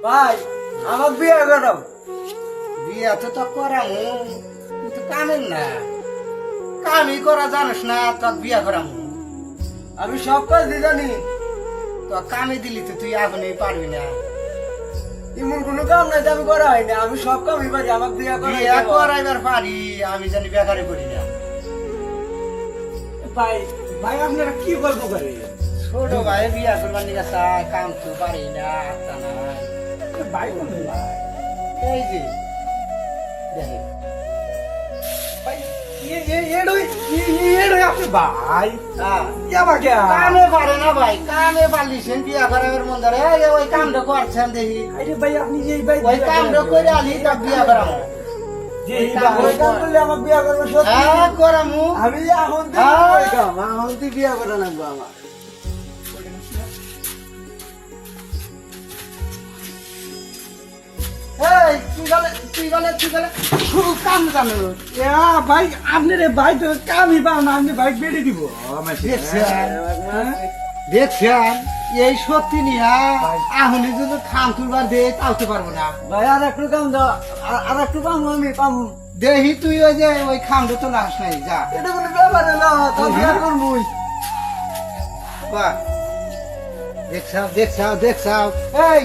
ভাই আমার বিয়ে করো। বিয়া তো করামু কিন্তু কামের না, কামই করা জানিস না, তোর বিয়া করামু। আমি সব কাজ দিয়ে জানি, তো কামে দিলি তো তুই এখনই পারবি না। এমন কোনো কাম নাই যে আমি করা হয় না, আমি সব কামই পারি। আমার বিয়ে বিয়া করা করাইবার পারি, আমি জানি বেকারে করি না। ভাই ভাই আপনারা কি গল্প করে? ছোট ভাই বিয়া করবার নিকা চায়, কাম তো পারি না, আত্মা নাই। ভাই বলুন ভাই, এই যে দেখে ভাই আপনি ভাই হ্যাঁ, আমাকে কামে পারে না ভাই, কামে পারলিছেন বিয়া করাবার মন ধরে। এই যে ওই কামটা করছেন দেখি, আরে ভাই আপনি যে ভাই ওই কামটা করে আলি তা বিয়া করামু। যে ওই কাম করলে আমার বিয়ে করবো সত্যি। হ্যাঁ করামু। আমি এখন বিয়ে করে নেবো আমার। এই তুই গেলে খুব কাম জানো। ভাই আপনি রে ভাই তো কামই পাও না, আপনি ভাই বেড়ে দিব। দেখছেন এই সত্যি নিয়া আহলি যদি খাম তুলবার দে তাওতে পারবো না। ভাই আর একটু কাম দাও, আর একটু পাবো, আমি পাবো। দেহি তুই ওই যে ওই খামটা তো লাস নাই, যা এটা কোনো ব্যাপার না, তো বিয়ে করবই। বাহ, দেখছাও। এই